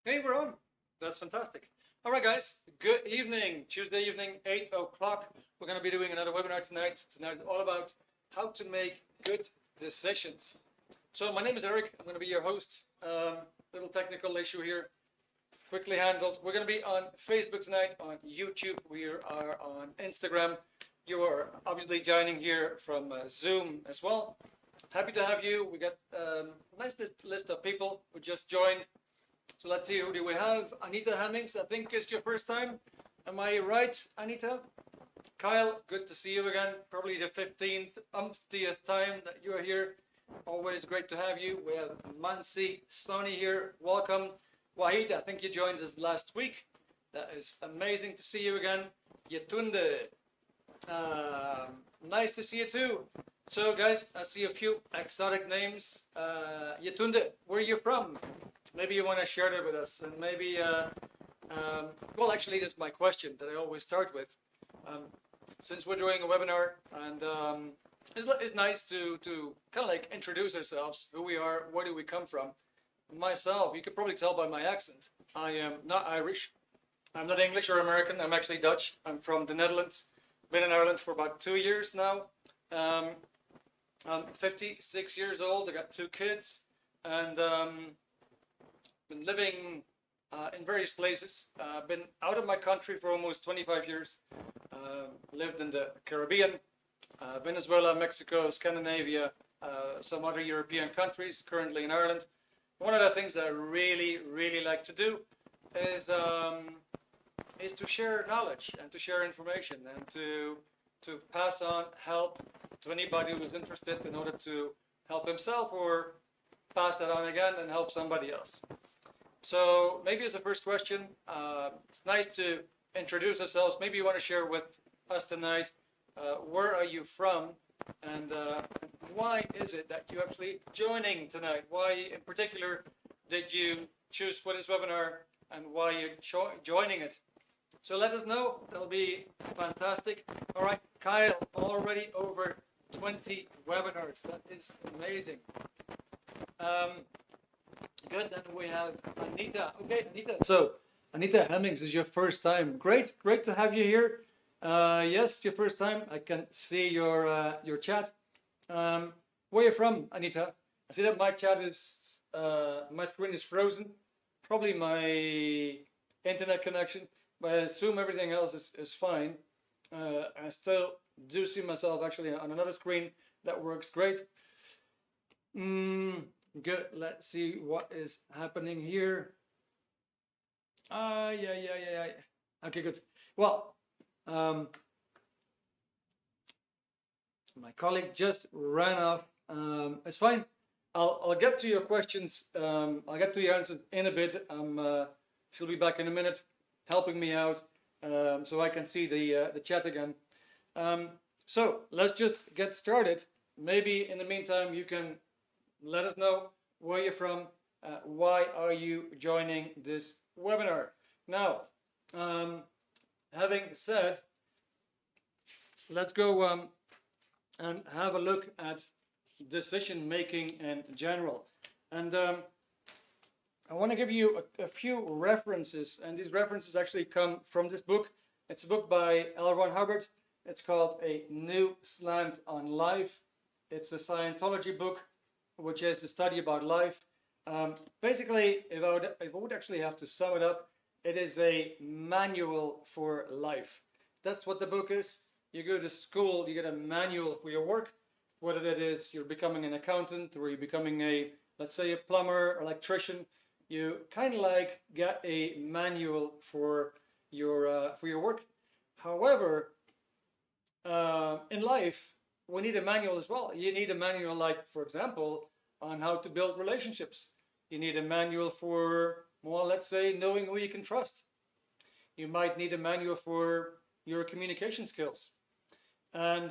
Hey, we're on. That's fantastic. All right, guys. Good evening. Tuesday evening, 8 o'clock. We're going to be doing another webinar tonight. Tonight is all about how to make good decisions. So my name is Eric. I'm going to be your host. Little technical issue here. Quickly handled. We're going to be on Facebook tonight, on YouTube. We are on Instagram. You are obviously joining here from Zoom as well. Happy to have you. We got a nice list of people who just joined. So let's see, who do we have? Anita Hemmings, I think it's your first time. Am I right, Anita? Kyle, good to see you again. Probably the 15th, umptieth time that you are here. Always great to have you. We have Mansi Sony here. Welcome. Wahid, I think you joined us last week. That is amazing to see you again. Yetunde, nice to see you too. So guys, I see a few exotic names. Yetunde, where are you from? Maybe you want to share that with us, and maybe, well, actually, that's my question that I always start with. Since we're doing a webinar, and it's nice to kind of like introduce ourselves, who we are, where do we come from. Myself, you could probably tell by my accent, I am not Irish. I'm not English or American. I'm actually Dutch. I'm from the Netherlands. Been in Ireland for about 2 years now. I'm 56 years old. I got 2 kids, and been living in various places. Been out of my country for almost 25 years. Lived in the Caribbean, Venezuela, Mexico, Scandinavia, some other European countries, currently in Ireland. One of the things that I really like to do is to share knowledge and to share information and to pass on help to anybody who's interested in order to help himself or pass that on again and help somebody else. So maybe as a first question, it's nice to introduce ourselves. Maybe you want to share with us tonight, where are you from, and why is it that you're actually joining tonight? Why in particular did you choose for this webinar, and why you're joining it? So let us know. That'll be fantastic. All right, Kyle, already over 20 webinars. That is amazing. Good, then we have Anita. Okay, Anita. So, Anita Hemmings is your first time. Great to have you here. Yes, your first time. I can see your chat. Where are you from, Anita? I see that my chat is, my screen is frozen. Probably my internet connection, but I assume everything else is fine. I still do see myself actually on another screen that works great. Good. Let's see what is happening here. Yeah. Okay, good. Well, my colleague just ran off. It's fine. I'll get to your questions. I'll get to your answers in a bit. She'll be back in a minute, helping me out, so I can see the chat again. So let's just get started. Maybe in the meantime you can let us know where you're from, why are you joining this webinar. Now, having said, let's go and have a look at decision making in general. And I want to give you a few references, and these references actually come from this book. It's a book by L. Ron Hubbard. It's called A New Slant on Life. It's a Scientology book, which is a study about life. Basically, if I would actually have to sum it up, it is a manual for life. That's what the book is. You go to school, you get a manual for your work, whether that is you're becoming an accountant or you're becoming a, let's say, a plumber, electrician. You kind of like get a manual for your work. However, in life, we need a manual as well. You need a manual, like, for example, on how to build relationships. You need a manual for, well, let's say, knowing who you can trust. You might need a manual for your communication skills. And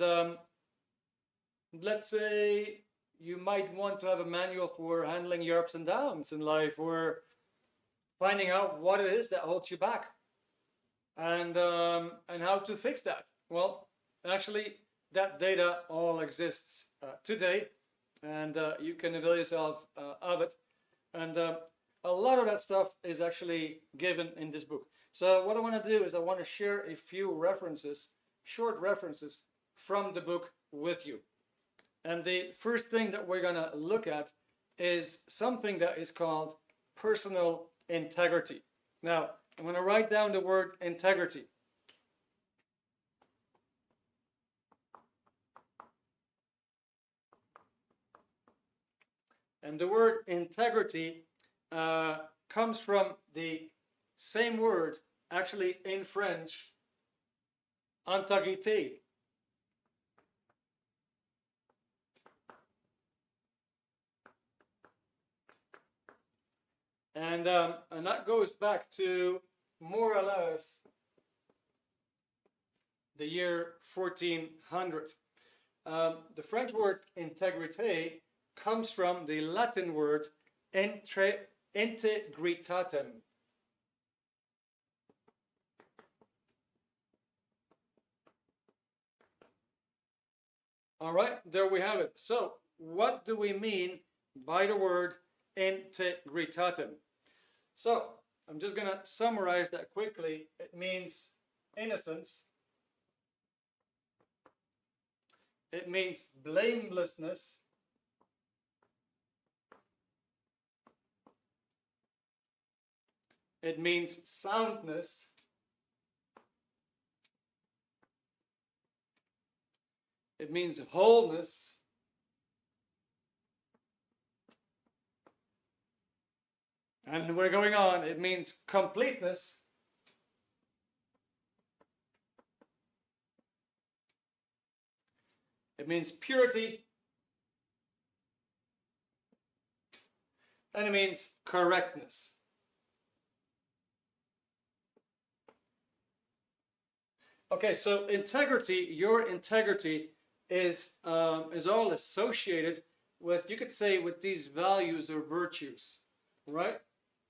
let's say you might want to have a manual for handling your ups and downs in life, or finding out what it is that holds you back, and how to fix that. Well, actually, that data all exists today, and you can avail yourself of it. And a lot of that stuff is actually given in this book. So what I want to do is I want to share a few references, short references from the book with you. And the first thing that we're going to look at is something that is called personal integrity. Now, I'm going to write down the word integrity. And the word integrity comes from the same word, actually in French, intégrité. And that goes back to more or less the year 1400. The French word intégrité comes from the Latin word integritatem. All right, there we have it. So, what do we mean by the word integritatem? So, I'm just going to summarize that quickly. It means innocence. It means blamelessness. It means soundness. It means wholeness. And we're going on. It means completeness. It means purity. And it means correctness. Okay, so integrity, your integrity is all associated with, you could say, with these values or virtues, right?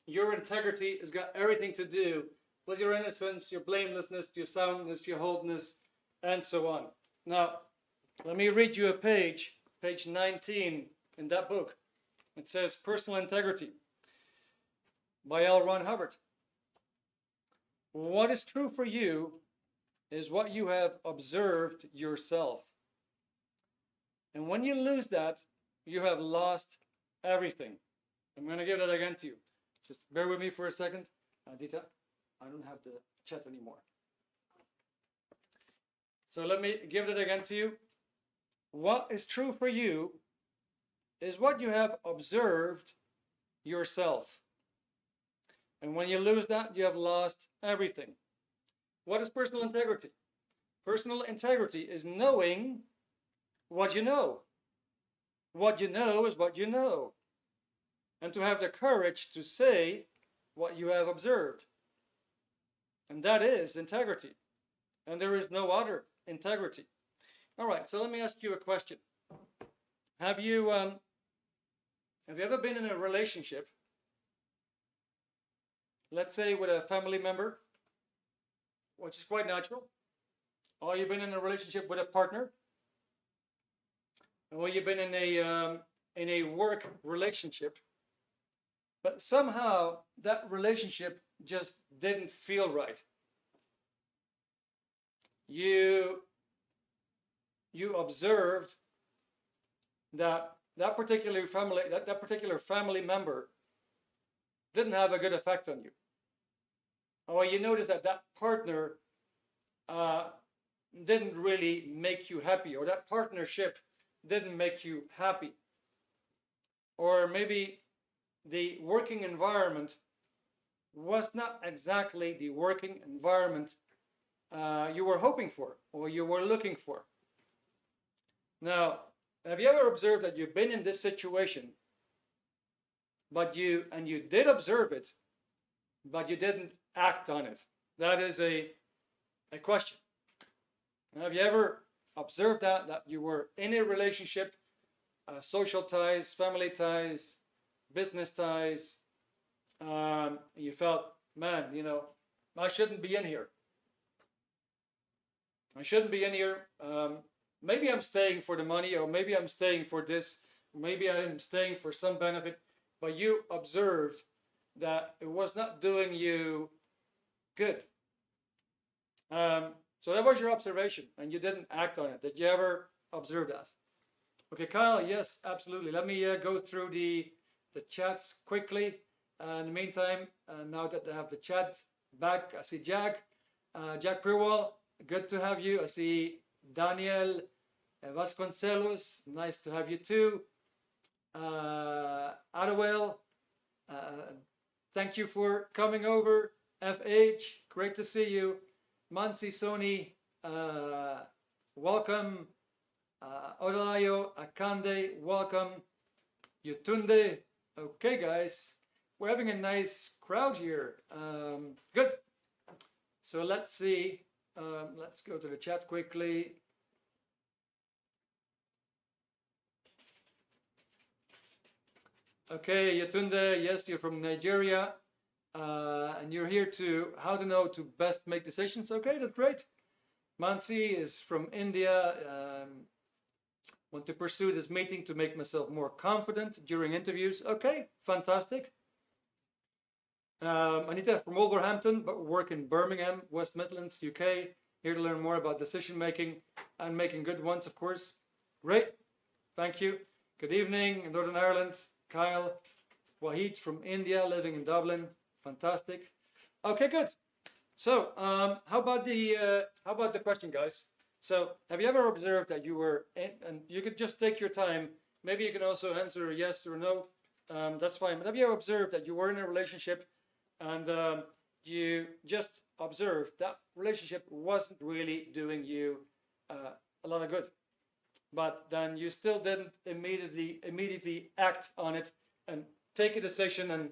Your integrity has got everything to do with your innocence, your blamelessness, your soundness, your wholeness, and so on. Now, let me read you a page 19 in that book. It says Personal Integrity by L. Ron Hubbard. What is true for you is what you have observed yourself. And when you lose that, you have lost everything. I'm going to give that again to you. Just bear with me for a second. Adita, I don't have the chat anymore. So let me give it again to you. What is true for you is what you have observed yourself. And when you lose that, you have lost everything. What is personal integrity? Personal integrity is knowing what you know. What you know is what you know. And to have the courage to say what you have observed. And that is integrity. And there is no other integrity. All right, so let me ask you a question. Have you ever been in a relationship, let's say with a family member, which is quite natural, or you've been in a relationship with a partner, or you've been in a work relationship, but somehow that relationship just didn't feel right. You observed that particular family member didn't have a good effect on you. Or you noticed that partner didn't really make you happy, or that partnership didn't make you happy. Or maybe the working environment was not exactly the working environment you were hoping for or you were looking for. Now, have you ever observed that you've been in this situation, but you did observe it, but you didn't act on it? That is a question. Have you ever observed that you were in a relationship, social ties, family ties, business ties, you felt, man, I shouldn't be in here. I shouldn't be in here. Maybe I'm staying for the money, or maybe I'm staying for this, maybe I'm staying for some benefit, but you observed that it was not doing you good. So that was your observation, and you didn't act on it. Did you ever observe that? Okay, Kyle, yes, absolutely. Let me go through the chats quickly. In the meantime, now that I have the chat back, I see Jack Prewall, good to have you. I see Daniel Vasconcelos, nice to have you too. Adewell, thank you for coming over. FH, great to see you. Mansi Sony, welcome. Odalayo Akande, welcome. Yutunde, okay guys, we're having a nice crowd here. Good. So let's see. Let's go to the chat quickly. Okay, Yatunde, yes, you're from Nigeria, and you're here to how to know to best make decisions. Okay, that's great. Mansi is from India. Want to pursue this meeting to make myself more confident during interviews. Okay, fantastic. Anita from Wolverhampton, but work in Birmingham, West Midlands, UK. Here to learn more about decision making and making good ones, of course. Great, thank you. Good evening in Northern Ireland. Kyle, Wahid from India, living in Dublin. Fantastic. Okay, good. So, how about the question, guys? So, have you ever observed that you were in, and you could just take your time. Maybe you can also answer yes or no. That's fine. But have you ever observed that you were in a relationship and you just observed that relationship wasn't really doing you a lot of good? But then you still didn't immediately act on it and take a decision and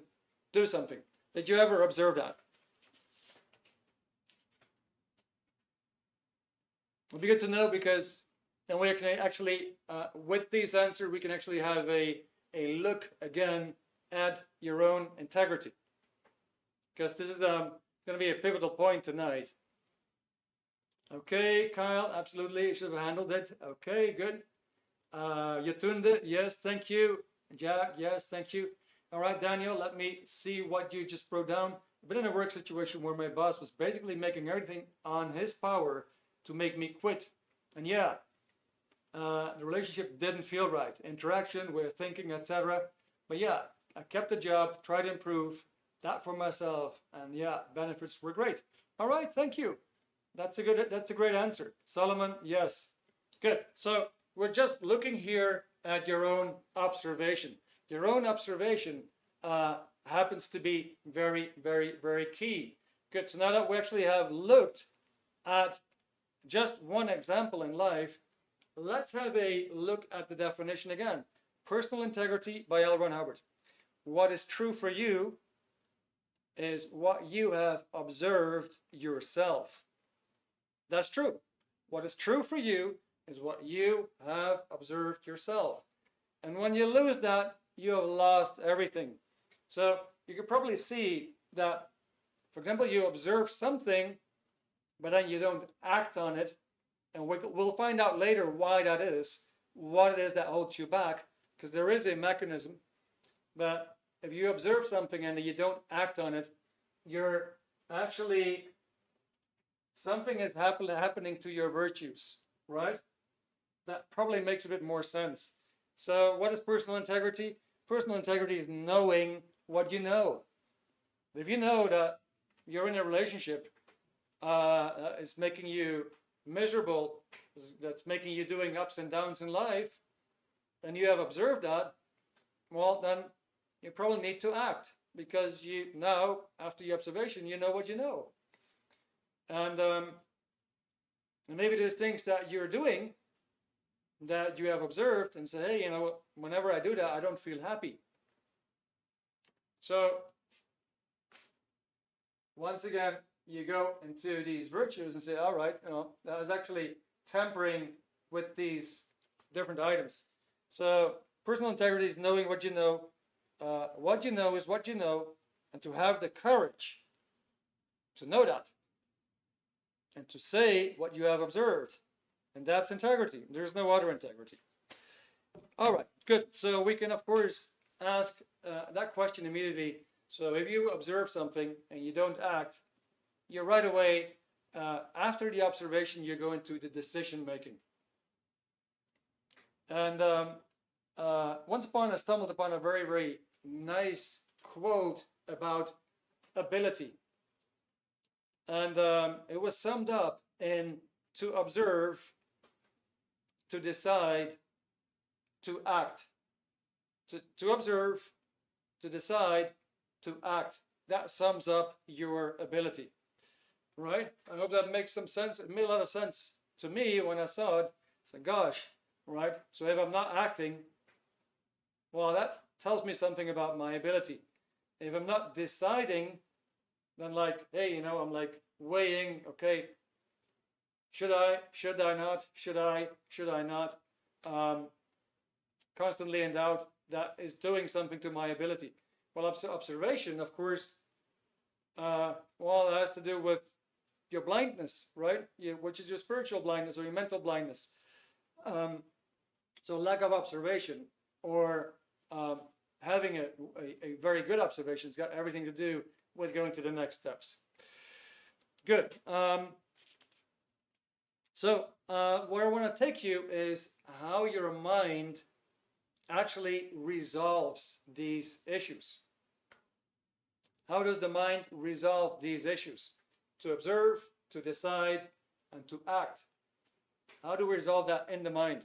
do something. Did you ever observe that? It'll be good to know, because then we can actually, with these answers, we can actually have a look again at your own integrity. Because this is going to be a pivotal point tonight. Okay, Kyle, absolutely, you should have handled it. Okay, good. Yatunde, yes, thank you. Jack, yes, thank you. All right, Daniel, let me see what you just wrote down. I've been in a work situation where my boss was basically making everything on his power to make me quit. And yeah, the relationship didn't feel right. Interaction, way of thinking, etc. But yeah, I kept the job, tried to improve that for myself, and yeah, benefits were great. All right, thank you. That's a great answer. Solomon, yes. Good. So we're just looking here at your own observation. Your own observation happens to be very, very, very key. Good. So now that we actually have looked at just one example in life, let's have a look at the definition again. Personal integrity by L. Ron Hubbard. What is true for you is what you have observed yourself. That's true. What is true for you is what you have observed yourself. And when you lose that, you have lost everything. So you can probably see that, for example, you observe something, but then you don't act on it. And we'll find out later why that is, what it is that holds you back, because there is a mechanism. But if you observe something and you don't act on it, you're actually, something is happening to your virtues, right? That probably makes a bit more sense. So what is personal integrity? Personal integrity is knowing what you know. If you know that you're in a relationship is making you miserable, that's making you doing ups and downs in life, and you have observed that, well, then you probably need to act, because you now, after your observation, you know what you know. And maybe there's things that you're doing that you have observed and say, hey, you know, whenever I do that, I don't feel happy. So once again, you go into these virtues and say, all right, you know, that is actually tampering with these different items. So personal integrity is knowing what you know. What you know is what you know, and to have the courage to know that and to say what you have observed. And that's integrity. There's no other integrity. All right, good. So we can, of course, ask that question immediately. So if you observe something and you don't act, you're right away, after the observation, you go into the decision making. And once upon I stumbled upon a very, very nice quote about ability. And it was summed up in to observe, to decide, to act. To observe, to decide, to act. That sums up your ability, right? I hope that makes some sense. It made a lot of sense to me when I saw it. I said, gosh, right? So if I'm not acting, well, that tells me something about my ability. If I'm not deciding, then like, hey, you know, I'm like weighing, okay, should I not, should I not, constantly in doubt, that is doing something to my ability. Well, observation, of course, well, it has to do with your blindness, right? Which is your spiritual blindness or your mental blindness. So lack of observation or having a very good observation has got everything to do with going to the next steps. Good. So where I want to take you is how your mind actually resolves these issues. How does the mind resolve these issues? To observe, to decide, and to act. How do we resolve that in the mind?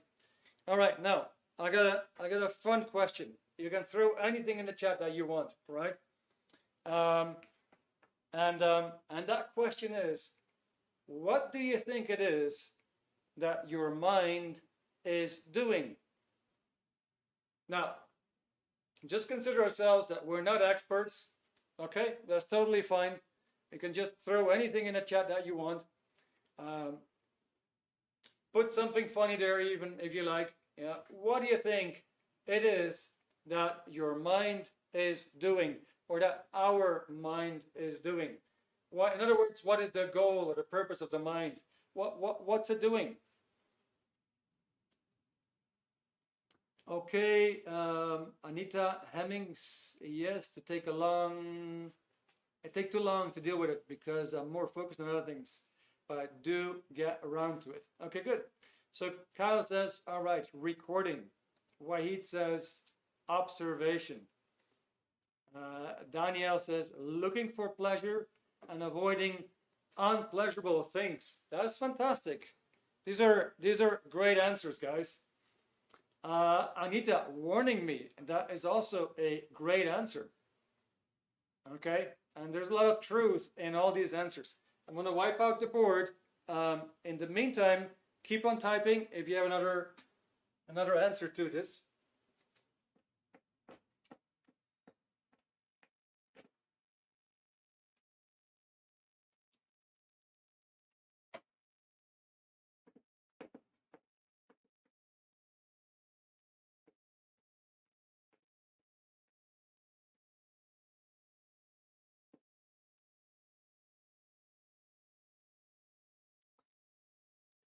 All right, now I got a fun question. You can throw anything in the chat that you want, right? And that question is, what do you think it is that your mind is doing? Now, just consider ourselves that we're not experts. Okay, that's totally fine. You can just throw anything in the chat that you want. Put something funny there, even if you like. Yeah. What do you think it is that your mind is doing, or that our mind is doing? What, in other words, what is the goal or the purpose of the mind? What's it doing? Okay, Anita Hemmings, yes, it take too long to deal with it because I'm more focused on other things, but I do get around to it. Okay, good. So Kyle says, all right, recording. Wahid says, observation. Danielle says, looking for pleasure and avoiding unpleasurable things. That's fantastic. These are great answers, guys. Anita warning me, and that is also a great answer. Okay, and there's a lot of truth in all these answers. I'm going to wipe out the board. In the meantime, keep on typing if you have another answer to this.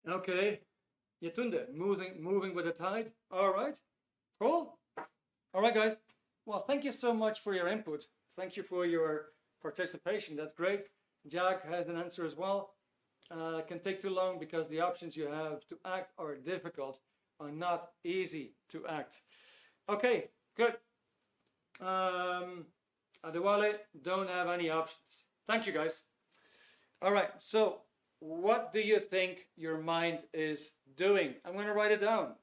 Okay, Yetunde, moving with the tide. All right, cool. All right, guys. Well, thank you so much for your input. Thank you for your participation. That's great. Jack has an answer as well. It can take too long because the options you have to act are difficult, are not easy to act. Okay, good. Adewale, don't have any options. Thank you, guys. All right, so what do you think your mind is doing? I'm going to write it down.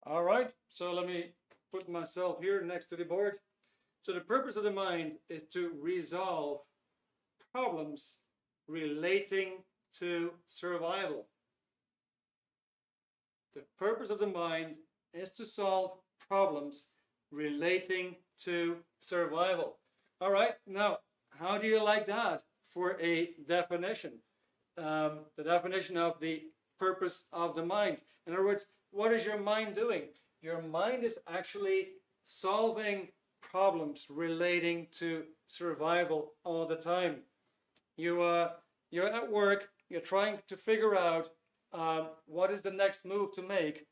All right, so let me put myself here next to the board. So the purpose of the mind is to resolve problems relating to survival. The purpose of the mind is to solve problems relating to survival. All right, now, how do you like that for a definition? The definition of the purpose of the mind. In other words, what is your mind doing? Your mind is actually solving problems relating to survival all the time. You're at work, you're trying to figure out what is the next move to make.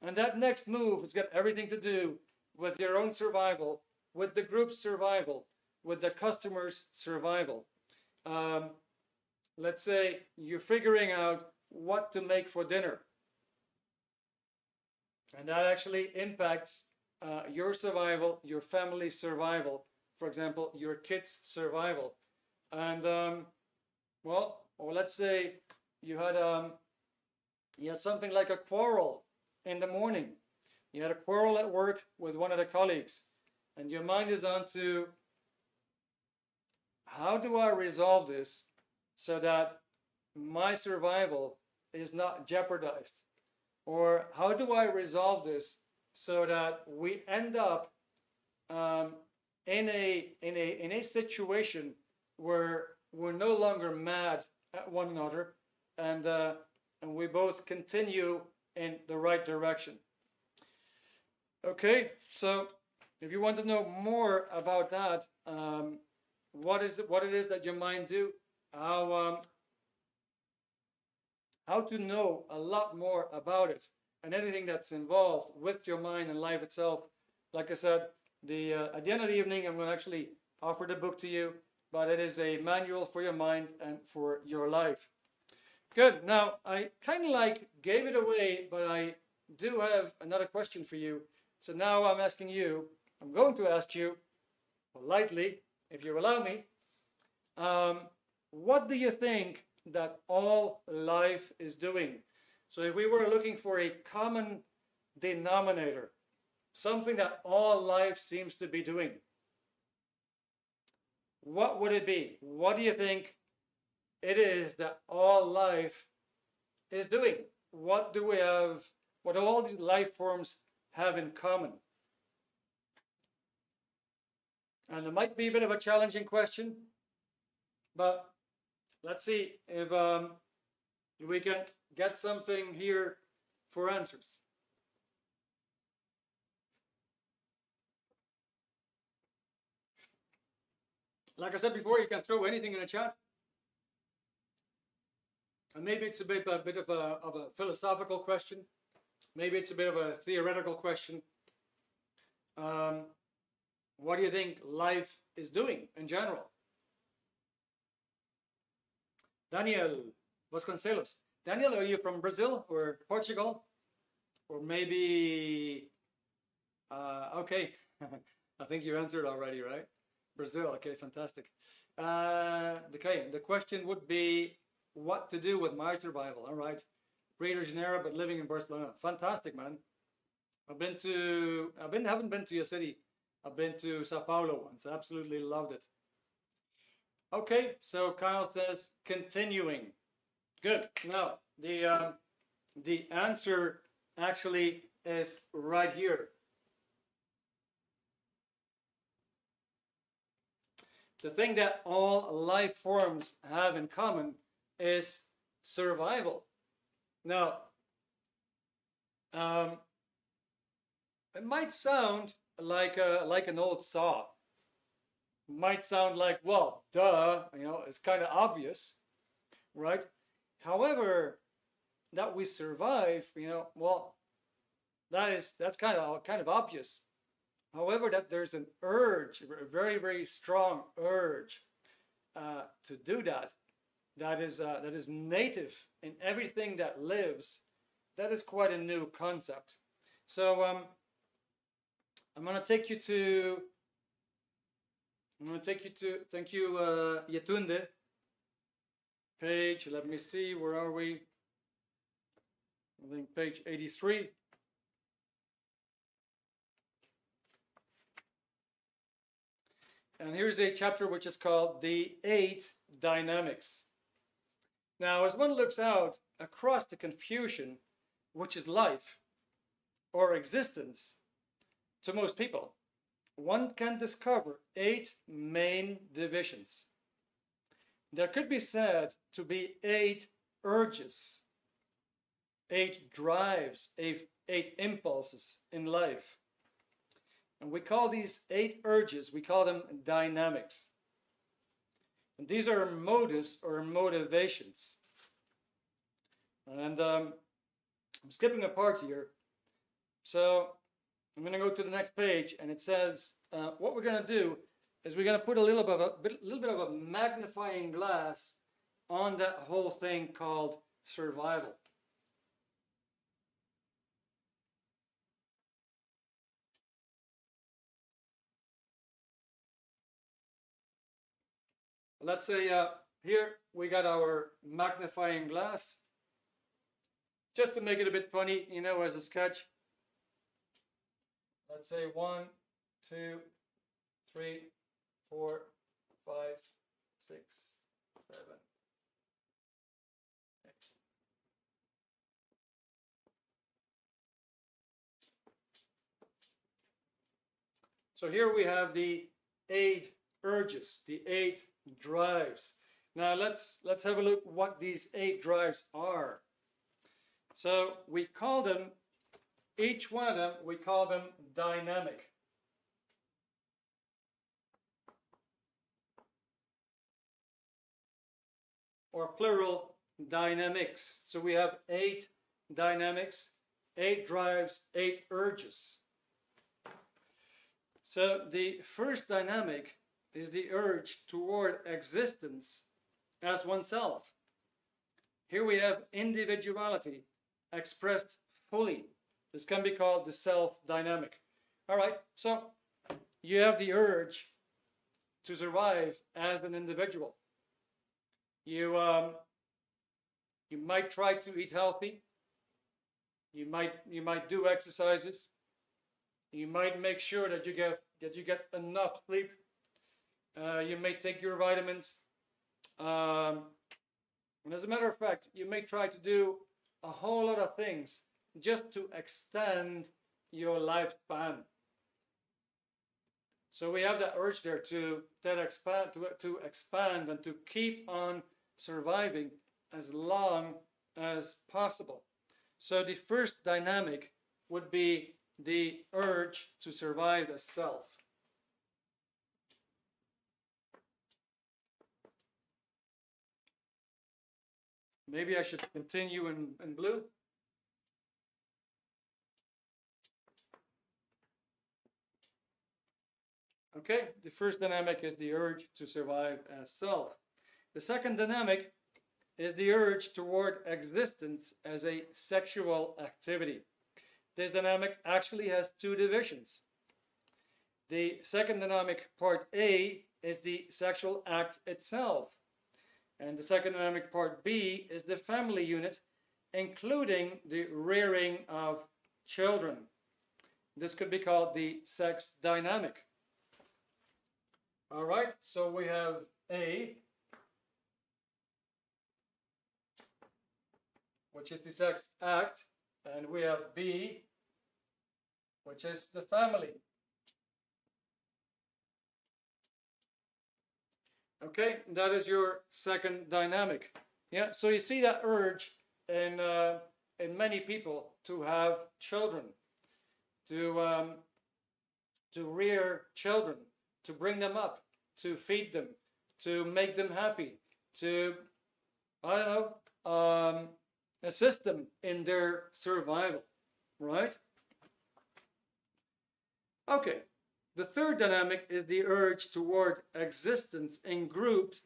And that next move has got everything to do with your own survival, with the group's survival, with the customer's survival. Let's say you're figuring out what to make for dinner. And that actually impacts your survival, your family's survival, for example, your kids' survival. And well, or let's say you had something like a quarrel in the morning. You had a quarrel at work with one of the colleagues, and your mind is on to, how do I resolve this so that my survival is not jeopardized? Or how do I resolve this so that we end up in a situation where we're no longer mad at one another, and we both continue in the right direction. Okay, so if you want to know more about that, what it is that your mind do, how to know a lot more about it and anything that's involved with your mind and life itself. Like I said, at the end of the evening, I'm going to actually offer the book to you, but it is a manual for your mind and for your life. Good. Now, I kind of like gave it away, but I do have another question for you. So now I'm going to ask you, politely, if you allow me, what do you think that all life is doing? So if we were looking for a common denominator, something that all life seems to be doing, what would it be? What do you think it is that all life is doing? What do all these life forms have in common? And it might be a bit of a challenging question, but let's see if we can get something here for answers. Like I said before, you can throw anything in the chat. And maybe it's a bit of a philosophical question. Maybe it's a bit of a theoretical question. What do you think life is doing in general? Daniel Vasconcelos. Daniel, are you from Brazil or Portugal? Or maybe, okay, I think you answered already, right? Brazil, okay, fantastic. Okay, the question would be, what to do with my survival? All right, Rio de Janeiro, but living in Barcelona. Fantastic, man. haven't been to your city. I've been to Sao Paulo once. Absolutely loved it. Okay, so Kyle says continuing. Good. Now the answer actually is right here. The thing that all life forms have in common is survival. Now, it might sound like an old saw. It might sound like, well, duh, it's kind of obvious, right? However, that we survive, well, that's kind of obvious. However, that there's an urge, a very, very strong urge to do that. That is native in everything that lives. That is quite a new concept. So I'm going to take you to. Thank you, Yetunde. Page. Let me see. Where are we? I think page 83. And here's a chapter which is called The 8 Dynamics. Now, as one looks out across the confusion, which is life or existence to most people, one can discover 8 main divisions. There could be said to be 8 urges, 8 drives, 8 impulses in life. And we call these 8 urges, we call them dynamics. And these are motives or motivations. And I'm skipping a part here. So I'm going to go to the next page, and it says what we're going to do is we're going to put a little bit of a magnifying glass on that whole thing called survival. Let's say here we got our magnifying glass. Just to make it a bit funny, you know, as a sketch. Let's say 1, 2, 3, 4, 5, 6, 7, 8. So here we have the 8 urges, the 8 drives. Now let's have a look what these 8 drives are. So we call them, each one of them, we call them dynamic. Or plural, dynamics. So we have 8 dynamics, 8 drives, 8 urges. So the first dynamic is the urge toward existence as oneself. Here we have individuality expressed fully. This can be called the self dynamic. All right, so you have the urge to survive as an individual. You might try to eat healthy. You might do exercises. You might make sure that you get enough sleep. You may take your vitamins. And as a matter of fact, you may try to do a whole lot of things just to extend your lifespan. So we have that urge there to expand and to keep on surviving as long as possible. So the first dynamic would be the urge to survive as self. Maybe I should continue in blue. Okay, the first dynamic is the urge to survive as self. The second dynamic is the urge toward existence as a sexual activity. This dynamic actually has 2 divisions. The second dynamic, part A, is the sexual act itself. And the second dynamic, part B, is the family unit, including the rearing of children. This could be called the sex dynamic. All right, so we have A, which is the sex act, and we have B, which is the family. Okay, that is your second dynamic. Yeah, so you see that urge in many people to have children, to rear children, to bring them up, to feed them, to make them happy, to, I don't know, assist them in their survival, right? Okay, the third dynamic is the urge toward existence in groups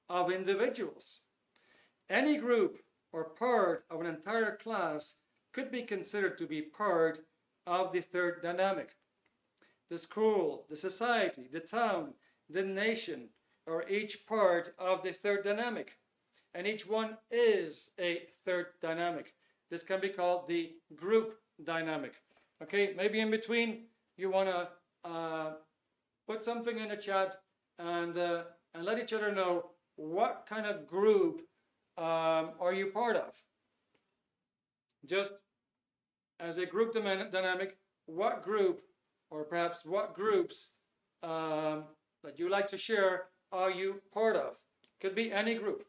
of individuals. Any group or part of an entire class could be considered to be part of the third dynamic. The school, the society, the town, the nation are each part of the third dynamic. And each one is a third dynamic. This can be called the group dynamic. Okay, maybe in between you want to put something in the chat and let each other know what kind of group are you part of. Just as a group dynamic, what group, or perhaps what groups that you like to share are you part of? Could be any group.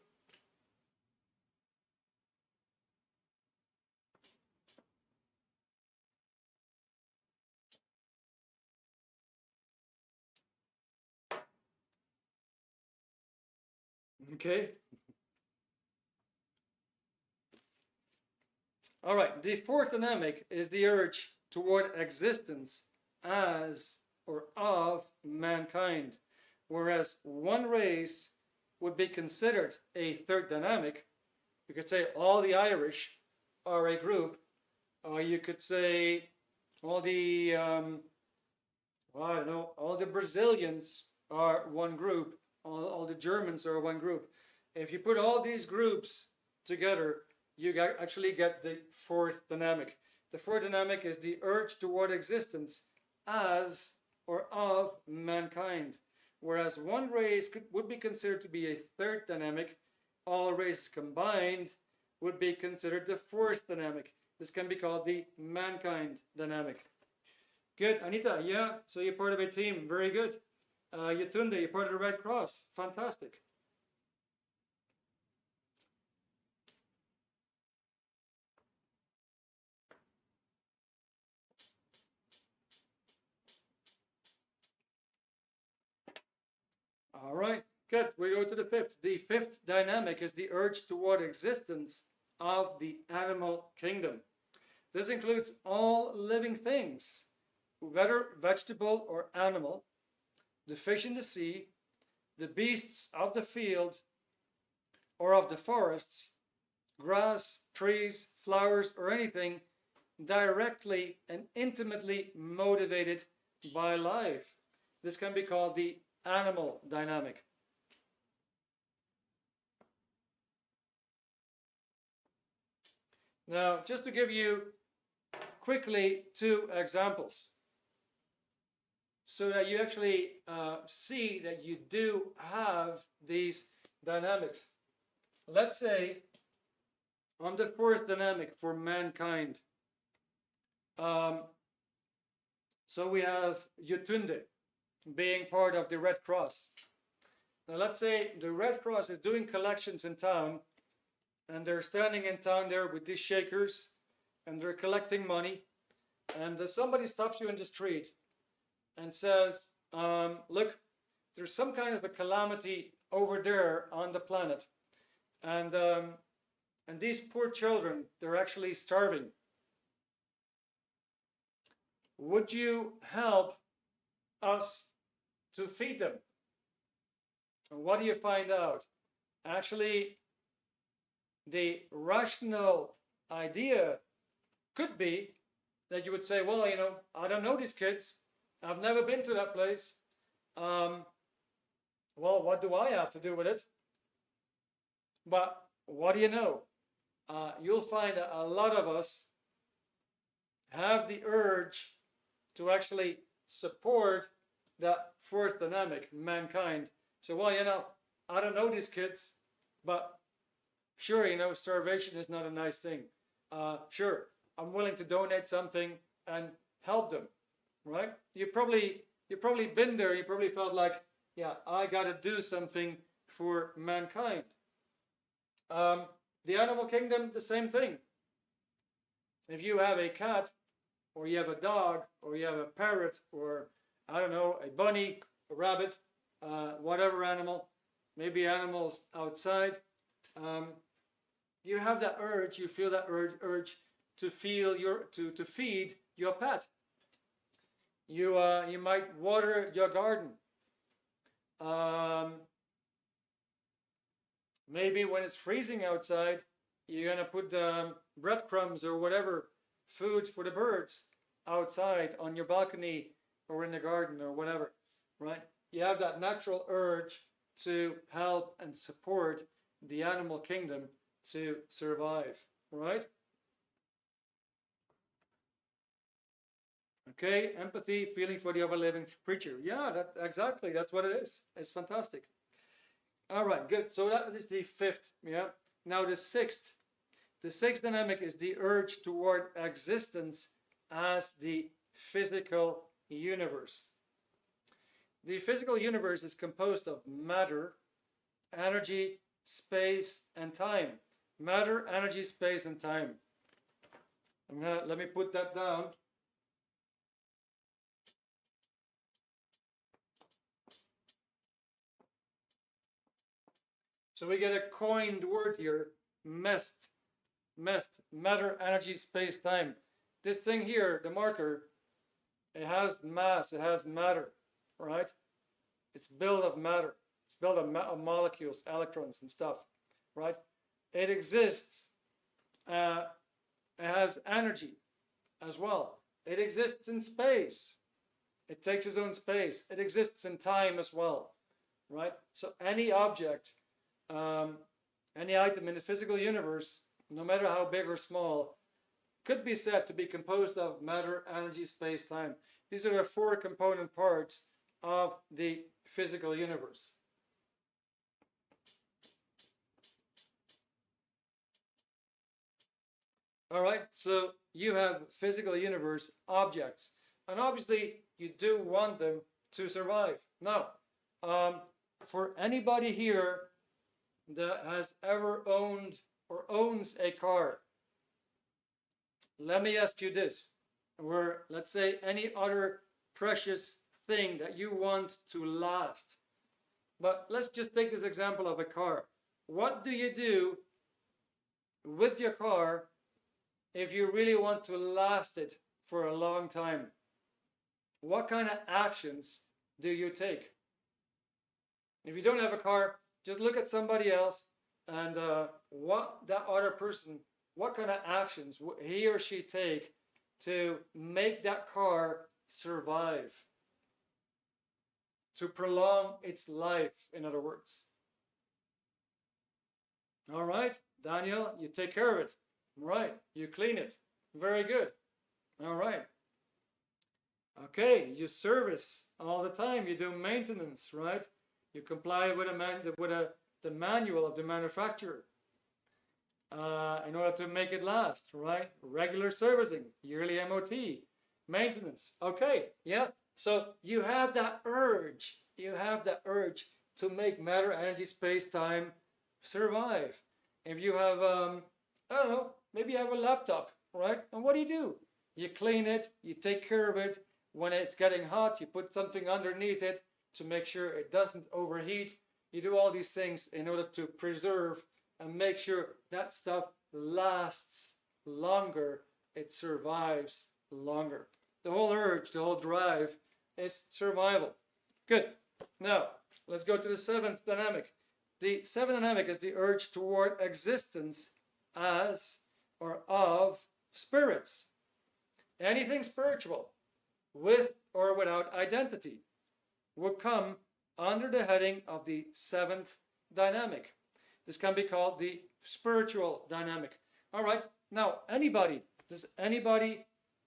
Okay. All right. The fourth dynamic is the urge toward existence as or of mankind, whereas one race would be considered a third dynamic. You could say all the Irish are a group, or you could say all the I don't know, all the Brazilians are one group, all the Germans are one group. If you put all these groups together, you actually get the fourth dynamic. The fourth dynamic is the urge toward existence as or of mankind. Whereas one race would be considered to be a third dynamic, all races combined would be considered the fourth dynamic. This can be called the mankind dynamic. Good, Anita, yeah, so you're part of a team, very good. Yatunde, you're part of the Red Cross, fantastic. All right, good, we go to the fifth. The fifth dynamic is the urge toward existence of the animal kingdom. This includes all living things, whether vegetable or animal, the fish in the sea, the beasts of the field or of the forests, grass, trees, flowers, or anything directly and intimately motivated by life. This can be called the animal dynamic. Now, just to give you quickly two examples so that you actually see that you do have these dynamics. Let's say on the fourth dynamic for mankind, so we have Yatunde being part of the Red Cross. Now let's say the Red Cross is doing collections in town, and they're standing in town there with these shakers, and they're collecting money, and somebody stops you in the street and says, look, there's some kind of a calamity over there on the planet, and these poor children, they're actually starving. Would you help us to feed them? And what do you find out? Actually, the rational idea could be that you would say, well, you know, I don't know these kids. I've never been to that place. Well, what do I have to do with it? But what do you know? You'll find that a lot of us have the urge to actually support that fourth dynamic, mankind. So, well, you know, I don't know these kids, but sure, you know, starvation is not a nice thing. Sure, I'm willing to donate something and help them, right? You've probably been there. You probably felt like, yeah, I got to do something for mankind. The animal kingdom, the same thing. If you have a cat, or you have a dog, or you have a parrot, or I don't know, a bunny, a rabbit, whatever animal, maybe animals outside, you have that urge, you feel that urge to to feed your pet. You might water your garden. Maybe when it's freezing outside, you're gonna put breadcrumbs or whatever food for the birds outside on your balcony or in the garden or whatever, right? You have that natural urge to help and support the animal kingdom to survive, right? Okay, empathy, feeling for the other living creature. Yeah, exactly. That's what it is. It's fantastic. All right, good. So that is the fifth. Yeah. Now the sixth dynamic is the urge toward existence as the physical universe. The physical universe is composed of matter, energy, space, and time. Matter, energy, space, and time. Let me put that down. So we get a coined word here, MEST. MEST, matter, energy, space, time. This thing here, the marker, it has mass, it has matter, right? It's built of matter. It's built of molecules, electrons and stuff, right? It exists. It has energy as well. It exists in space. It takes its own space. It exists in time as well, right? So any object, any item in the physical universe, no matter how big or small, could be said to be composed of matter, energy, space, time. These are the four component parts of the physical universe. All right, so you have physical universe objects, and obviously you do want them to survive. Now, for anybody here that has ever owned or owns a car, let me ask you this, or let's say any other precious thing that you want to last. But let's just take this example of a car. What do you do with your car if you really want to last it for a long time? What kind of actions do you take? If you don't have a car, just look at somebody else and what that other person, what kind of actions he or she take to make that car survive, to prolong its life, in other words. All right, Daniel, you take care of it. Right, you clean it. Very good. All right. Okay, you service all the time. You do maintenance, right? You comply with the manual of the manufacturer in order to make it last, right? Regular servicing, yearly MOT, maintenance. Okay, yeah. So you have that urge. You have that urge to make matter, energy, space, time survive. If you have, I don't know, maybe you have a laptop, right? And what do? You clean it, you take care of it. When it's getting hot, you put something underneath it to make sure it doesn't overheat. You do all these things in order to preserve and make sure that stuff lasts longer, it survives longer. The whole urge, the whole drive is survival. Good. Now, let's go to the seventh dynamic. The seventh dynamic is the urge toward existence as or of spirits. Anything spiritual, with or without identity, would come under the heading of the seventh dynamic. This can be called the spiritual dynamic. All right, now does anybody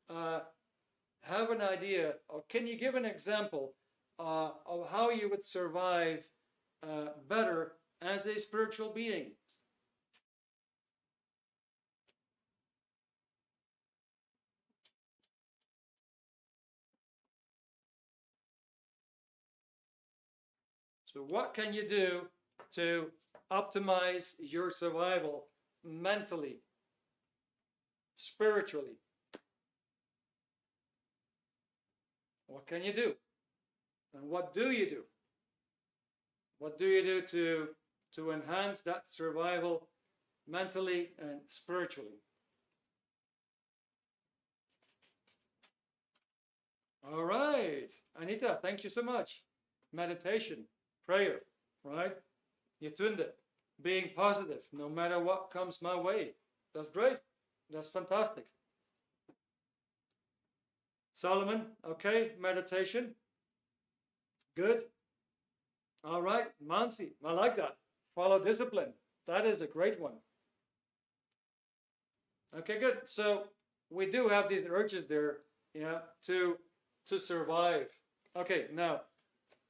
have an idea, or can you give an example of how you would survive better as a spiritual being? So what can you do to optimize your survival mentally, spiritually? What can you do? And what do you do? What do you do to enhance that survival mentally and spiritually? All right, Anita, thank you so much. Meditation, prayer, right? You tuned it. Being positive, no matter what comes my way. That's great. That's fantastic. Solomon, okay, meditation. Good. All right, Mansi, I like that. Follow discipline. That is a great one. Okay, good. So we do have these urges there yeah, to survive. Okay, now,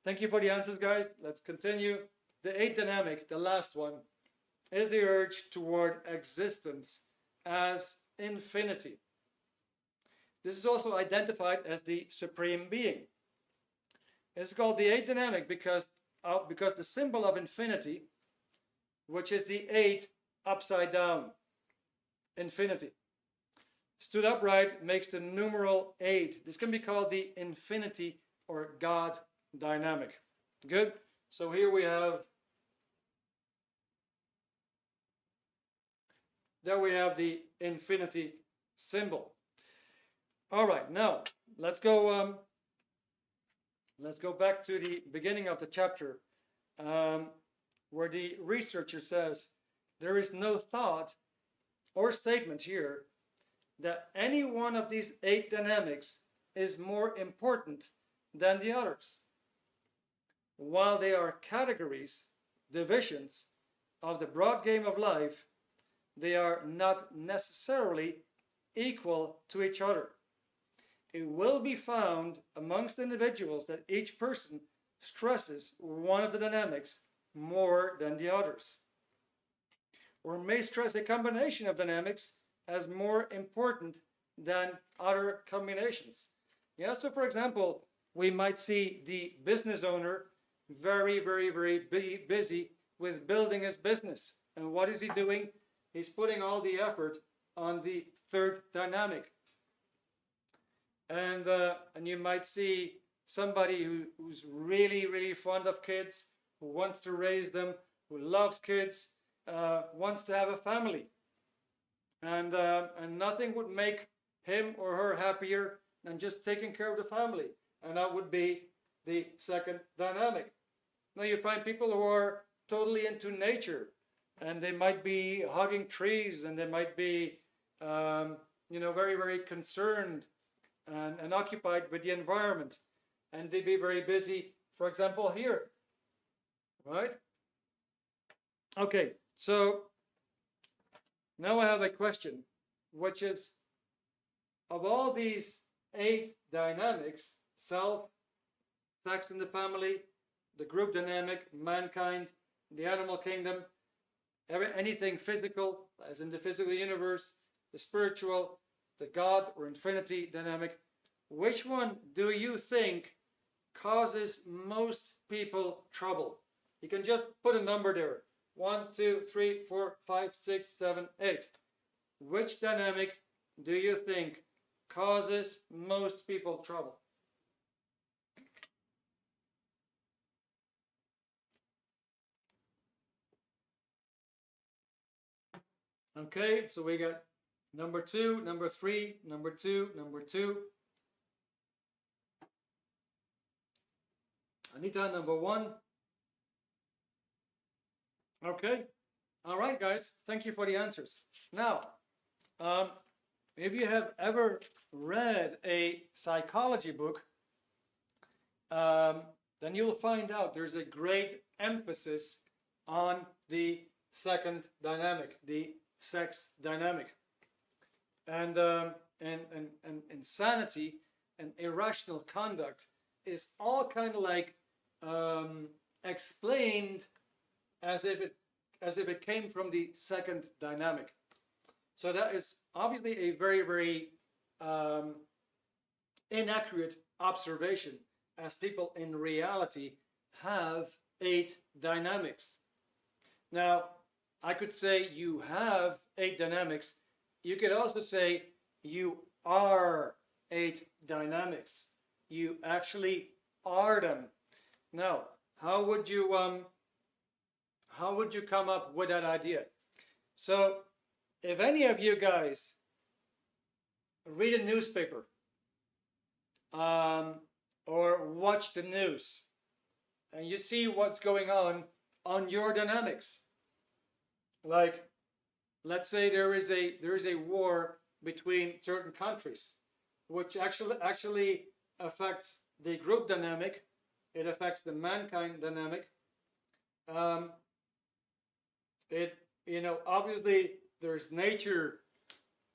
thank you for the answers, guys. Let's continue. The eighth dynamic, the last one, is the urge toward existence as infinity. This is also identified as the supreme being. It's called the eighth dynamic because the symbol of infinity, which is the 8 upside down, infinity, stood upright makes the numeral 8. This can be called the infinity or God dynamic. Good. So here we have, there we have the infinity symbol. All right, now let's go back to the beginning of the chapter, where the researcher says there is no thought or statement here that any one of these 8 dynamics is more important than the others. While they are categories, divisions of the broad game of life, they are not necessarily equal to each other. It will be found amongst individuals that each person stresses one of the dynamics more than the others, or may stress a combination of dynamics as more important than other combinations. Yeah, so for example, we might see the business owner very, very, very busy with building his business. And what is he doing? He's putting all the effort on the third dynamic. And you might see somebody who's really, really fond of kids, who wants to raise them, who loves kids, wants to have a family. And nothing would make him or her happier than just taking care of the family. And that would be the second dynamic. Now you find people who are totally into nature, and they might be hugging trees, and they might be, very, very concerned and occupied with the environment. And they'd be very busy, for example, here. Right? Okay, so now I have a question, which is, of all these 8 dynamics, self, sex in the family, the group dynamic, mankind, the animal kingdom, anything physical, as in the physical universe, the spiritual, the God or infinity dynamic, which one do you think causes most people trouble? You can just put a number there. 1, 2, 3, 4, 5, 6, 7, 8. Which dynamic do you think causes most people trouble? Okay, so we got number 2, number 3, number 2, number 2. Anita, number 1. Okay. All right, guys. Thank you for the answers. Now, if you have ever read a psychology book, then you'll find out there's a great emphasis on the second dynamic, the sex dynamic. And insanity and irrational conduct is all kind of like explained as if it came from the second dynamic. So that is obviously a very, very inaccurate observation, as people in reality have 8 dynamics. Now, I could say you have 8 dynamics. You could also say you are 8 dynamics. You actually are them. Now, how would you come up with that idea? So, if any of you guys read a newspaper or watch the news, and you see what's going on your dynamics, like, let's say there is a war between certain countries, which actually affects the group dynamic. It affects the mankind dynamic. Obviously there's nature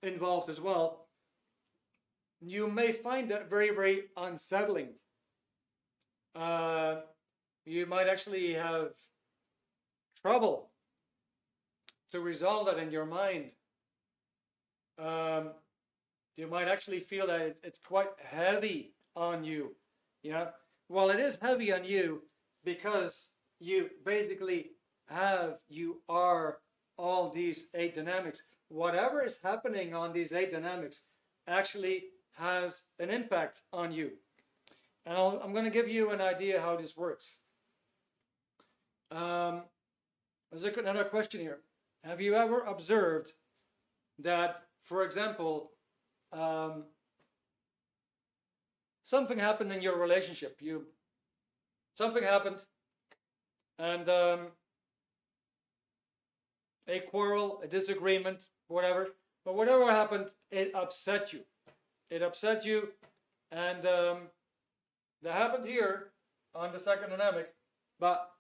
involved as well. you may find that very, very unsettling. You might actually have trouble to resolve that in your mind. You might actually feel that it's quite heavy on you. Yeah. Well, it is heavy on you because you basically you are all these 8 dynamics. Whatever is happening on these 8 dynamics actually has an impact on you. And I'm going to give you an idea how this works. There's another question here. Have you ever observed that, for example, something happened in your relationship? Something happened, and a quarrel, a disagreement, whatever. But whatever happened, it upset you. It upset you, and that happened here on the second dynamic. But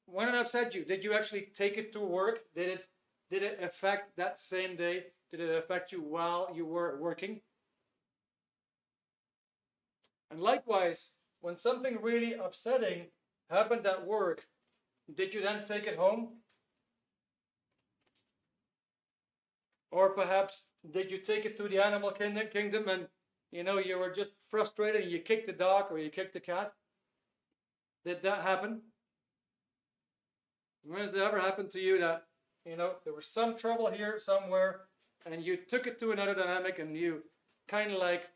when it upset you, did you actually take it to work? Did it affect that same day? Did it affect you while you were working? And likewise, when something really upsetting happened at work, did you then take it home? Or perhaps did you take it to the animal kingdom and you were just frustrated and you kicked the dog or you kicked the cat? Did that happen? When has it ever happened to you that there was some trouble here somewhere and you took it to another dynamic and you kind of like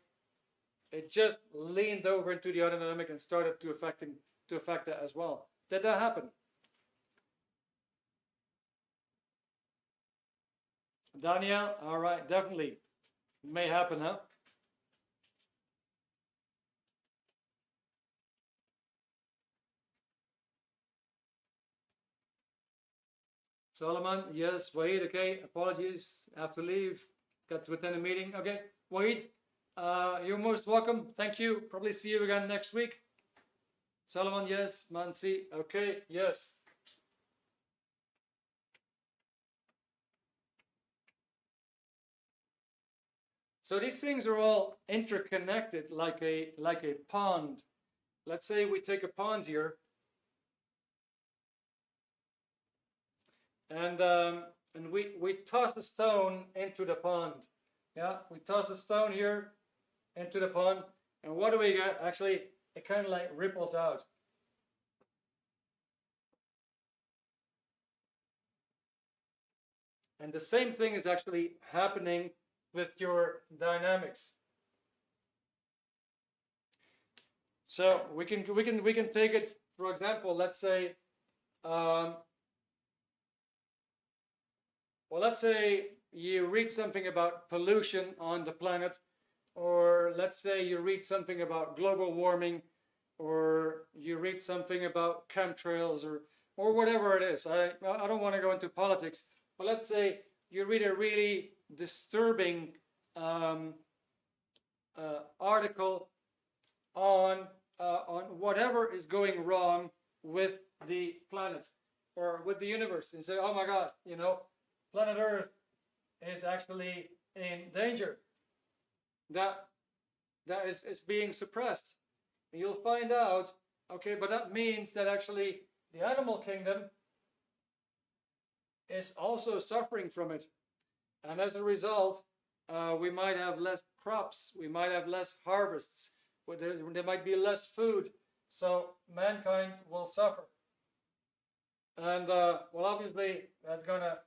it just leaned over into the other dynamic and started to affect that as well? Did that happen? Daniel, all right, definitely. May happen, huh? Solomon, yes. Wahid, okay. Apologies, I have to leave. Got to attend a meeting. Okay, Wahid, you're most welcome. Thank you. Probably see you again next week. Solomon, yes. Mansi, okay, yes. So these things are all interconnected like a pond. Let's say we take a pond here, and we toss a stone into the pond. Yeah, we toss a stone here into the pond, and what do we get? Actually, it kind of like ripples out. And the same thing is actually happening with your dynamics. So we can take it, for example, let's say, let's say you read something about pollution on the planet, or let's say you read something about global warming, or you read something about chemtrails, or whatever it is. I don't want to go into politics, but let's say you read a really disturbing article on whatever is going wrong with the planet or with the universe, and say, oh my God, planet Earth is actually in danger. That is being suppressed. And you'll find out, okay, but that means that actually the animal kingdom is also suffering from it. And as a result, we might have less crops, we might have less harvests, there might be less food, so mankind will suffer. And obviously that's gonna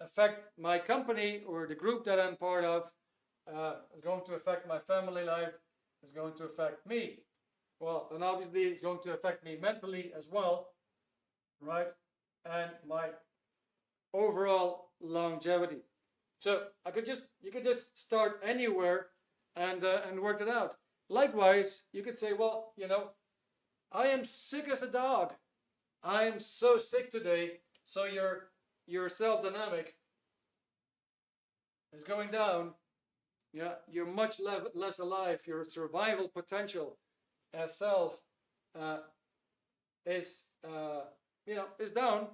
affect my company or the group that I'm part of. It's going to affect my family life. It's going to affect me. Well, then obviously it's going to affect me mentally as well, right? And my overall longevity. So you could just start anywhere and work it out. Likewise, you could say, well, I am sick as a dog. I am so sick today. So your self-dynamic is going down. Yeah, you're much less alive. Your survival potential as self is down.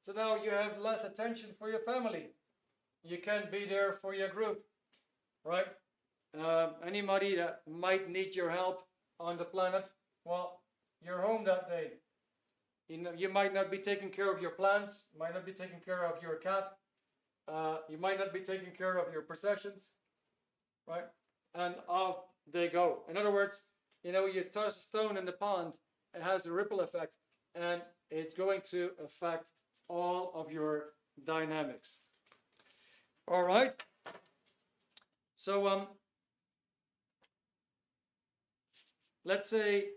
So now you have less attention for your family. You can't be there for your group, right? Anybody that might need your help on the planet, well, you're home that day. You might not be taking care of your plants, might not be taking care of your cat, you might not be taking care of your possessions, right? And off they go. In other words, you toss a stone in the pond, it has a ripple effect, and it's going to affect all of your dynamics. All right. So let's say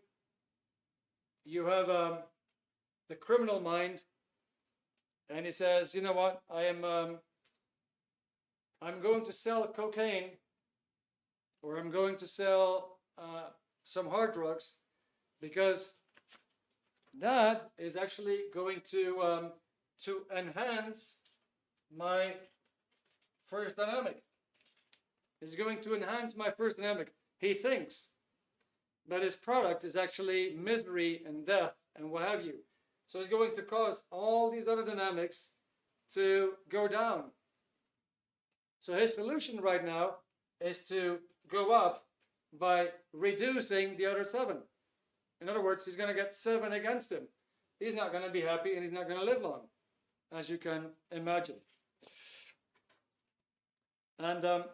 you have the criminal mind, and he says, you know what, I'm going to sell cocaine, or I'm going to sell some hard drugs, because that is actually going to enhance my first dynamic. It's going to enhance my first dynamic. He thinks that his product is actually misery and death and what have you. So it's going to cause all these other dynamics to go down. So his solution right now is to go up by reducing the other 7. In other words, he's going to get 7 against him. He's not going to be happy, and he's not going to live long, as you can imagine. And well,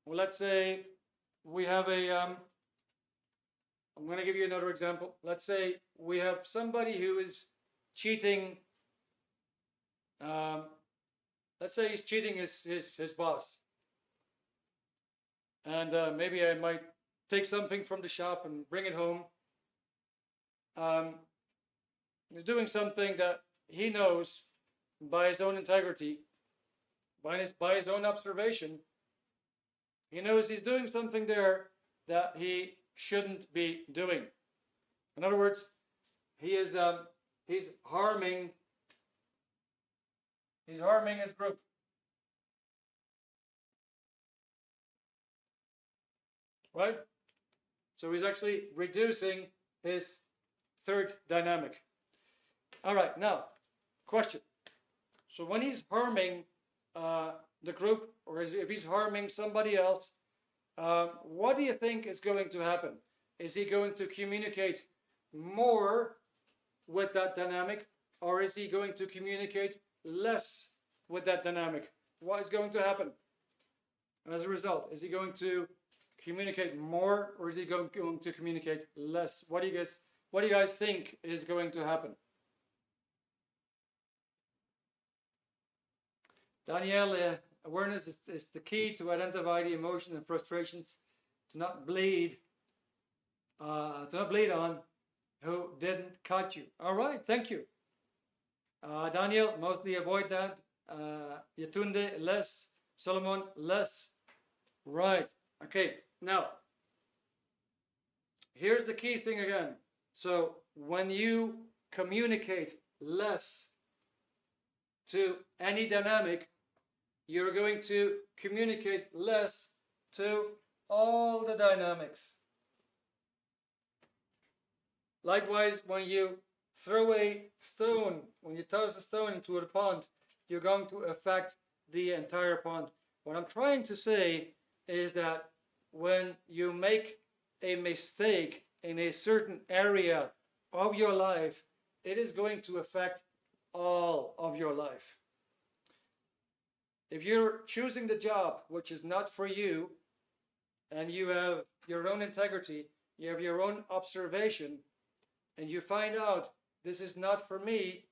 let's say we have I'm going to give you another example. Let's say we have somebody who is cheating. Let's say he's cheating his boss. And maybe I might take something from the shop and bring it home. He's doing something that he knows by his own integrity, by his own observation. He knows he's doing something there that he shouldn't be doing. In other words, he's harming his group. Right? So he's actually reducing his third dynamic. All right, now, question. So when he's harming the group, or if he's harming somebody else, what do you think is going to happen? Is he going to communicate more with that dynamic, or is he going to communicate less with that dynamic? What is going to happen as a result? Is he going to communicate more, or is he going to communicate less? What do you guys think is going to happen? Danielle, awareness is the key to identify the emotion and frustrations, to not bleed on who didn't cut you. All right, thank you. Daniel, mostly avoid that. Yatunde, less. Solomon, less. Right, okay. Now, here's the key thing again. So when you communicate less to any dynamic, you're going to communicate less to all the dynamics. Likewise, when you throw a stone, when you toss a stone into a pond, you're going to affect the entire pond. What I'm trying to say is that when you make a mistake in a certain area of your life, it is going to affect all of your life. If you're choosing the job which is not for you, and you have your own integrity, you have your own observation, and you find out this is not for me,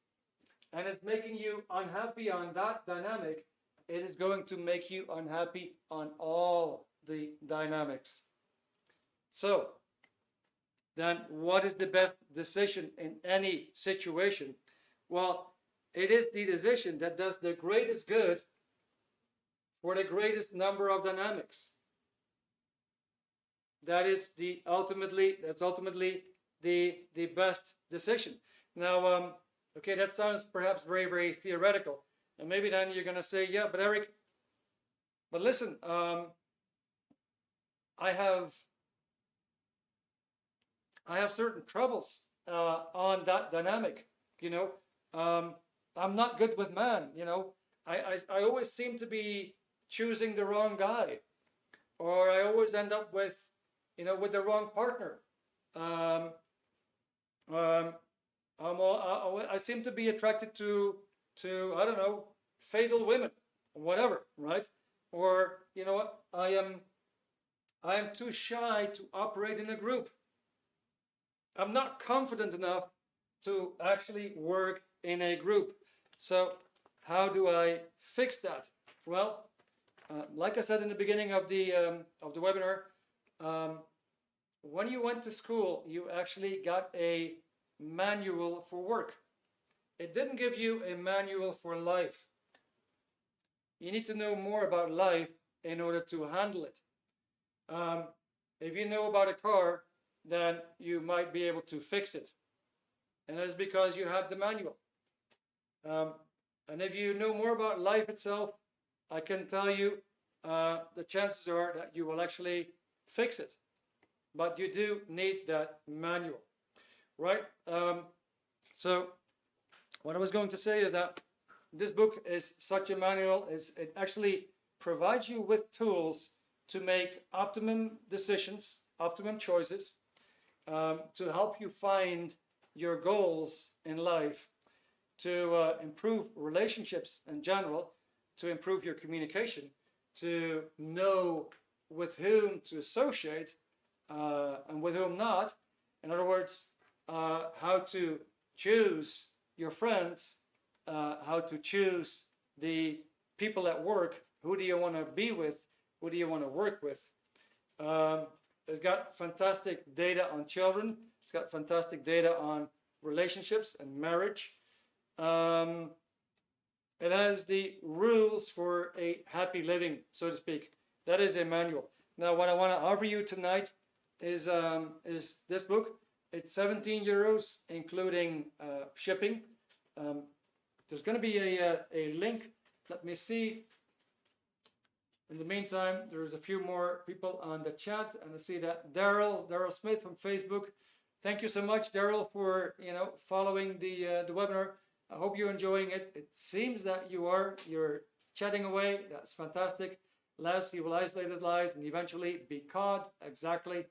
and it's making you unhappy on that dynamic, it is going to make you unhappy on all the dynamics. So, then what is the best decision in any situation? Well, it is the decision that does the greatest good for the greatest number of dynamics. That's ultimately the best decision. Now, okay, that sounds perhaps very, very theoretical. And maybe then you're going to say, yeah, but Erik, but listen, I have certain troubles on that dynamic. I'm not good with man. I always seem to be choosing the wrong guy. or I always end up with, with the wrong partner. Um, um, I seem to be attracted to I don't know, fatal women, whatever, right? Or you know what, I am too shy to operate in a group. I'm not confident enough to actually work in a group. So how do I fix that? Well, like I said in the beginning of the webinar, um, when you went to school, you actually got a manual for work. It didn't give you a manual for life. You need to know more about life in order to handle it. If you know about a car, then you might be able to fix it. And that's because you have the manual. And if you know more about life itself, I can tell you the chances are that you will actually fix it. But you do need that manual, right? So what I was going to say is that this book is such a manual. It actually provides you with tools to make optimum decisions, optimum choices, to help you find your goals in life, to improve relationships in general, to improve your communication, to know with whom to associate and with whom not. In other words, how to choose your friends, how to choose the people at work. Who do you want to be with? Who do you want to work with? It's got fantastic data on children. It's got fantastic data on relationships and marriage. It has the rules for a happy living, so to speak. That is a manual. Now, what I want to offer you tonight is this book. It's 17 euros, including shipping. There's going to be a link. Let me see. In the meantime, there's a few more people on the chat, and I see that Daryl Smith from Facebook. Thank you so much, Daryl, for following the webinar. I hope you're enjoying it. It seems that you are. You're chatting away. That's fantastic. Lest he will isolate his lives and eventually be caught. Exactly.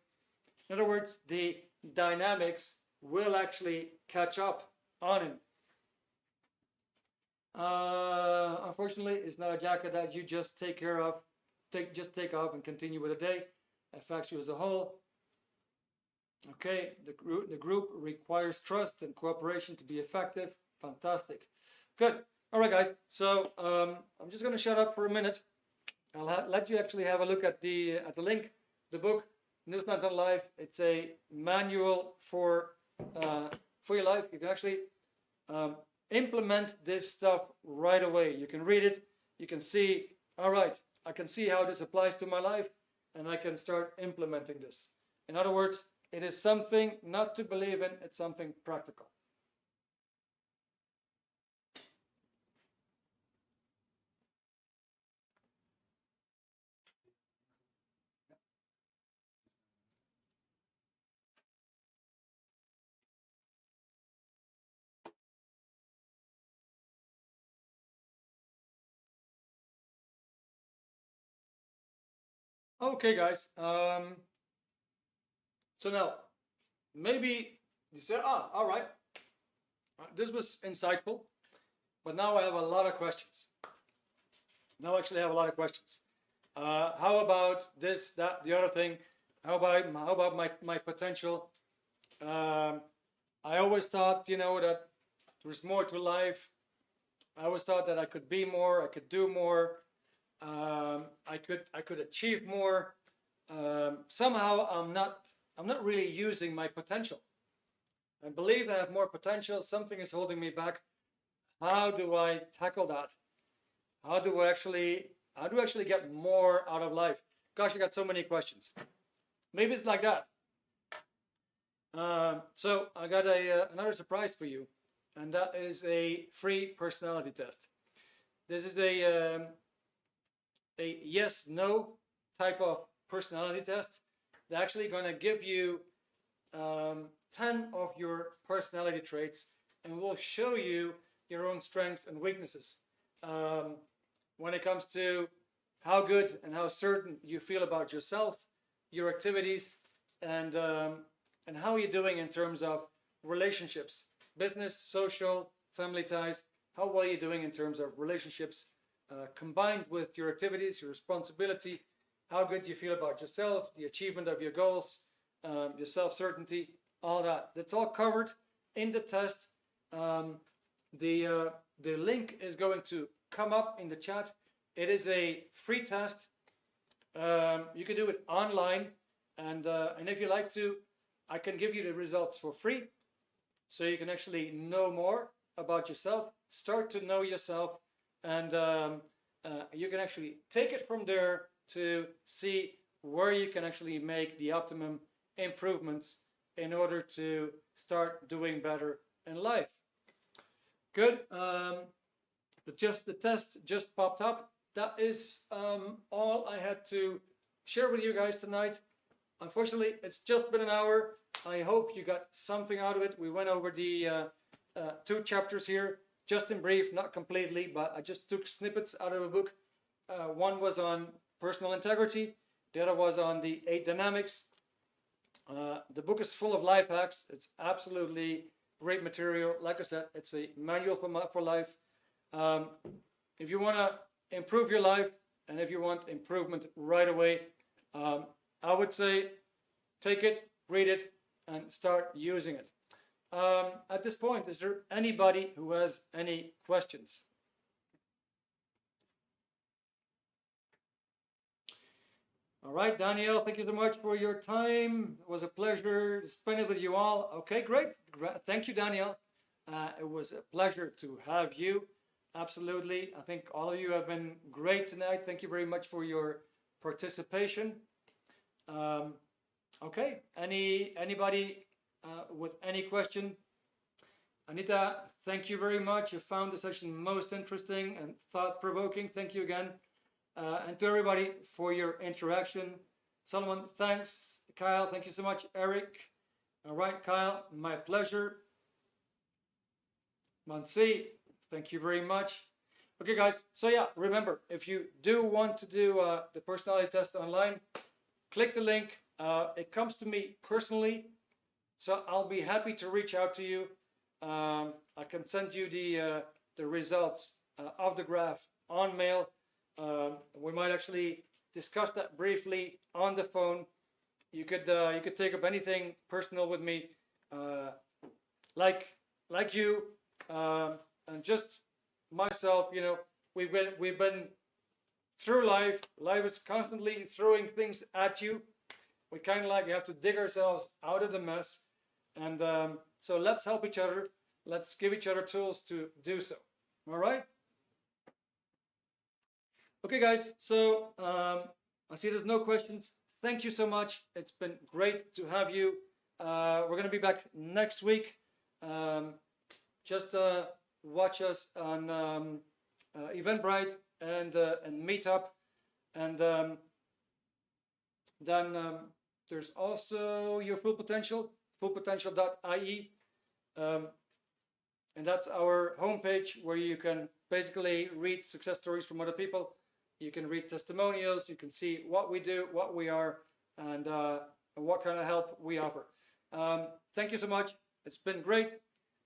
In other words, the dynamics will actually catch up on him. Unfortunately, it's not a jacket that you just take care of, take off and continue with the day. It affects you as a whole. Okay, the group requires trust and cooperation to be effective. Fantastic. Good. All right, guys. So I'm just going to shut up for a minute. I'll let you actually have a look at the link, the book, News Not Done Life. It's a manual for your life. You can actually implement this stuff right away. You can read it. You can see, all right, I can see how this applies to my life, and I can start implementing this. In other words, it is something not to believe in. It's something practical. Okay, guys. So now, maybe you say, all right, this was insightful, but now I have a lot of questions. Now I actually have a lot of questions. How about this, that, the other thing? How about my potential? I always thought, that there's more to life. I always thought that I could be more, I could do more, I could achieve more. Somehow I'm not really using my potential. I believe I have more potential. Something is holding me back. How do I tackle that? How do I actually get more out of life? Gosh, I got so many questions. Maybe it's like that. So I got another surprise for you, and that is a free personality test. This is a yes/no type of personality test. They're actually going to give you 10 of your personality traits, and will show you your own strengths and weaknesses when it comes to how good and how certain you feel about yourself, your activities, and how you're doing in terms of relationships, business, social, family ties. How well you're doing in terms of relationships, combined with your activities, your responsibility, how good you feel about yourself, the achievement of your goals, your self-certainty, all that. That's all covered in the test. The link is going to come up in the chat. It is a free test. You can do it online, and if you like to, I can give you the results for free, so you can actually know more about yourself, start to know yourself, and you can actually take it from there to see where you can actually make the optimum improvements in order to start doing better in life. Good. The test just popped up. That is all I had to share with you guys tonight. Unfortunately, it's just been an hour. I hope you got something out of it. We went over the 2 chapters here, just in brief, not completely, but I just took snippets out of a book. One was on personal integrity. The other was on the 8 dynamics. The book is full of life hacks. It's absolutely great material. Like I said, it's a manual for life. If you want to improve your life, and if you want improvement right away, I would say take it, read it, and start using it. At this point, is there anybody who has any questions? All right, Danielle, thank you so much for your time. It was a pleasure to spend it with you all. Okay, great. Thank you, Danielle. It was a pleasure to have you. Absolutely. I think all of you have been great tonight. Thank you very much for your participation. Okay, anybody with any question? Anita, thank you very much. You found the session most interesting and thought-provoking. Thank you again. And to everybody for your interaction. Solomon, thanks. Kyle, thank you so much. Eric. All right, Kyle, my pleasure. Mansi, thank you very much. Okay, guys. So yeah, remember, if you do want to do the personality test online, click the link. It comes to me personally, so I'll be happy to reach out to you. I can send you the results of the graph on mail. We might actually discuss that briefly on the phone. You could take up anything personal with me, like you, and just myself. You know, we've been through life. Life is constantly throwing things at you. We kind of have to dig ourselves out of the mess, and so let's help each other. Let's give each other tools to do so. All right. Okay, guys, so I see there's no questions. Thank you so much. It's been great to have you. We're going to be back next week. Just watch us on Eventbrite and Meetup. And then there's also Your Full Potential, fullpotential.ie. And that's our homepage where you can basically read success stories from other people. You can read testimonials, you can see what we do, what we are, and what kind of help we offer. Thank you so much. It's been great.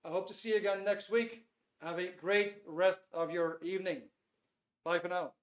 I hope to see you again next week. Have a great rest of your evening. Bye for now.